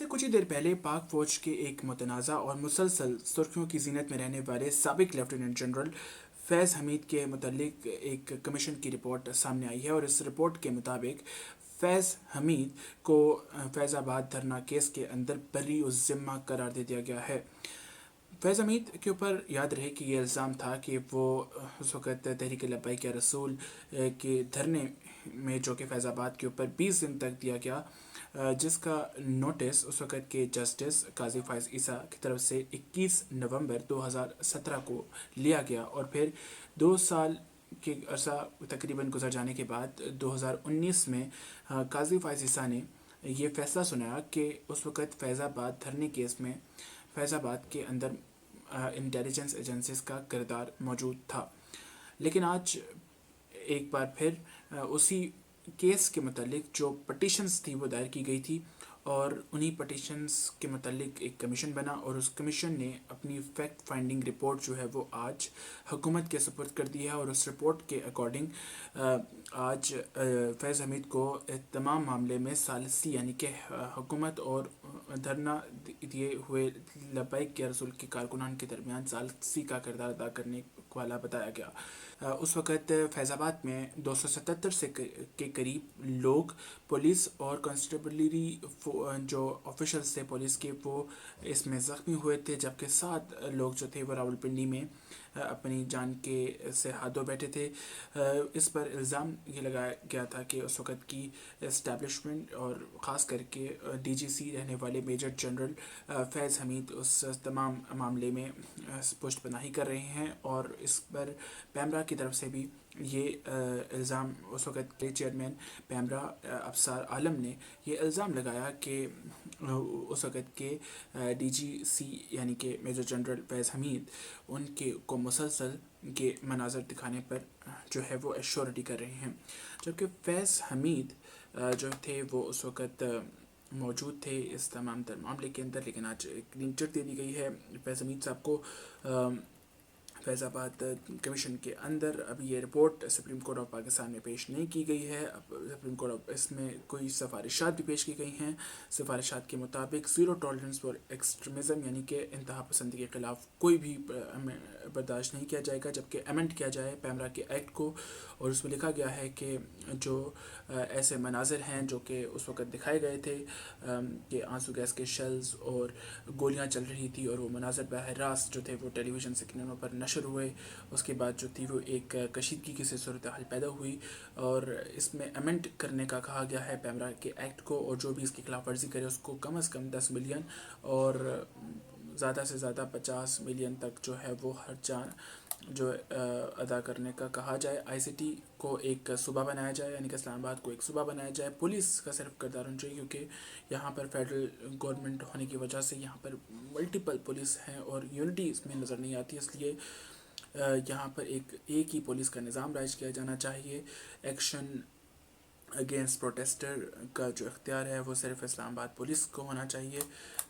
से कुछ ही देर पहले पाक फौज के एक मुतनाज़ा और मुसलसल सुर्खियों की जीनत में रहने वाले साबिक लेफ्टिनेंट जनरल फैज़ हमीद के मुतल्लिक एक कमीशन की रिपोर्ट सामने आई है और इस रिपोर्ट के मुताबिक फैज़ हमीद को फैज़ाबाद धरना केस के अंदर बरी उज़ ज़िम्मा करार दे दिया गया है। फैज़ हमीद के ऊपर याद रहे कि ये इल्ज़ाम था कि वो उस वक़्त तहरीक लब्बैक या रसूल के धरने में, जो कि फैज़ाबाद के ऊपर 20 दिन तक दिया गया, जिसका नोटिस उस वक़्त के जस्टिस काजी फ़ाइज़ ईसा की तरफ से 21 नवंबर 2017 को लिया गया और फिर 2 साल के अरसा तकरीबन गुजर जाने के बाद 2019 में काजी फ़ाइज़ ईसा ने ये फ़ैसला सुनाया कि उस वक़्त फैज़ाबाद धरने केस में फैज़ाबाद के अंदर इंटेलिजेंस एजेंसीज का किरदार मौजूद था। लेकिन आज एक बार फिर उसी केस के मतलब जो पटिशन्स थी वो दायर की गई थी और उन्हीं पटिशन्स के मतलब एक कमीशन बना और उस कमीशन ने अपनी फैक्ट फाइंडिंग रिपोर्ट जो है वो आज हुकूमत के सुपुर्द कर दी है और उस रिपोर्ट के अकॉर्डिंग आज फैज़ हमीद को तमाम मामले में सालिसी यानी कि हुकूमत और धरना दिए हुए लब्बैक के रसूल के कारकुनान के दरमियान सालिसी का किरदार अदा करने वाला बताया गया। उस वक़्त फैज़ाबाद में 277 से के करीब लोग पुलिस और कांस्टेबलरी जो ऑफिशल्स थे पुलिस के वो इसमें ज़ख्मी हुए थे, जबकि 7 लोग जो थे वो रावलपिंडी में अपनी जान के से हाथों बैठे थे। इस पर इल्ज़ाम ये लगाया गया था कि उस वक़्त की इस्टेब्लिशमेंट और ख़ास करके डीजीसी रहने वाले मेजर जनरल फैज़ हमीद उस तमाम मामले में पुष्ट पनाही कर रहे हैं और इस पर पैमरा की तरफ से भी ये इल्ज़ाम उस वक़्त के चेयरमैन पैमरा अफसार आलम ने ये इल्ज़ाम लगाया कि उस वक़्त के डीजीसी यानी कि मेजर जनरल फैज़ हमीद उनके को मुसलसल के मनाज़र दिखाने पर जो है वो एश्योरिटी कर रहे हैं, जबकि फैज़ हमीद जो थे वो उस वक़्त मौजूद थे इस तमाम तर मामले के अंदर। लेकिन आज एक क्लीन चिट दे दी गई है फैज़ हमीद साहब को फैज़ाबाद कमीशन के अंदर। अभी ये report supreme court of Pakistan में पेश नहीं की गई है। अब सुप्रीम कोर्ट ऑफ इसमें कोई सिफारिशात भी पेश की गई हैं। सिफारिशात के मुताबिक ज़ीरो टॉलरेंस फॉर एक्सट्रीमिज़म यानी कि इंतहा पसंदी के ख़िलाफ़ कोई भी बर्दाश्त नहीं किया जाएगा, जबकि अमेंड किया जाए पैमरा के एक्ट को और उसमें लिखा गया है कि जो ऐसे मनाजिर हैं जो कि उस वक़्त दिखाए गए थे कि आंसू गैस के शेल्स और गोलियां चल रही थी और वो मनाजिर बहर रास्त जो थे वो टेलीविज़न स्क्रीनों पर नशर हुए, उसके बाद जो थी वो एक कशीदगी की सूरत हाल पैदा हुई और इसमें अमेंड करने का कहा गया है पैमरा के एक्ट को, और जो भी इसकी खिलाफ वर्जी करे उसको कम से कम 10 मिलियन और ज़्यादा से ज़्यादा 50 मिलियन तक जो है वो खर्चा जो अदा करने का कहा जाए। आईसीटी को एक सूबा बनाया जाए यानी कि इस्लामाबाद को एक सूबा बनाया जाए। पुलिस का सिर्फ किरदार होना चाहिए क्योंकि यहाँ पर फेडरल गवर्नमेंट होने की वजह से यहाँ पर मल्टीपल पुलिस हैं और यूनिटी इसमें नज़र नहीं आती, इसलिए यहाँ पर एक ही पुलिस का निज़ाम राइज किया जाना चाहिए। एक्शन अगेंस्ट प्रोटेस्टर का जो इख्तियार है वो सिर्फ इस्लामाबाद पुलिस को होना चाहिए।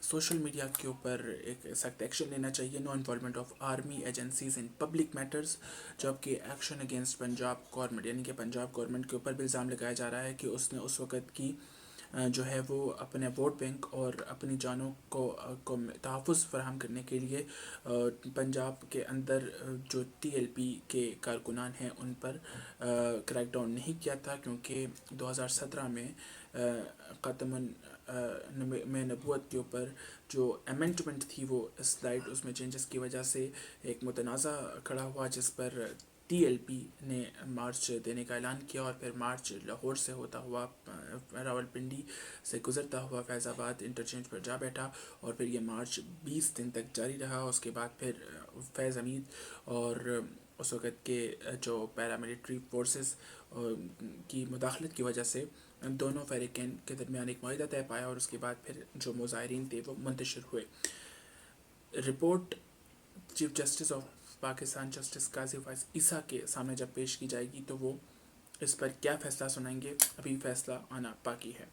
सोशल मीडिया के ऊपर एक सख्त एक्शन लेना चाहिए। No involvement of army agencies in public matters, जबकि एक्शन अगेंस्ट पंजाब गवर्नमेंट यानी कि पंजाब गवर्नमेंट के ऊपर भी इल्ज़ाम लगाया जा रहा है कि उसने उस वक़्त की जो है वो अपने वोट बैंक और अपनी जानों को तहफ़्फ़ुज़ फराहम करने के लिए पंजाब के अंदर जो TLP के कारकुनान हैं उन पर क्रैकडाउन नहीं किया था, क्योंकि 2017 में ख़त्म में नबूवत के ऊपर जो अमेंडमेंट थी वो स्लाइड उसमें चेंजेस की वजह से एक मुतनाज़ा खड़ा हुआ, जिस पर TLP ने मार्च देने का ऐलान किया और फिर मार्च लाहौर से होता हुआ रावलपिंडी से गुज़रता हुआ फैज़ाबाद इंटरचेंज पर जा बैठा और फिर ये मार्च 20 दिन तक जारी रहा। उसके बाद फिर फैज़ हमीद और उस वक़्त के जो पैरामिलिट्री फोर्सेस की मुदाखलत की वजह से दोनों फ़रीक़ैन के दरमियान एक माहिदा तय पाया और उसके बाद फिर जो मुज़ाहिरीन थे वो मुंतशिर हुए। Report chief justice of Pakistan justice Qazi Faez Isa के सामने जब पेश की जाएगी तो वो इस पर क्या फ़ैसला सुनाएंगे, अभी फ़ैसला आना बाकी है।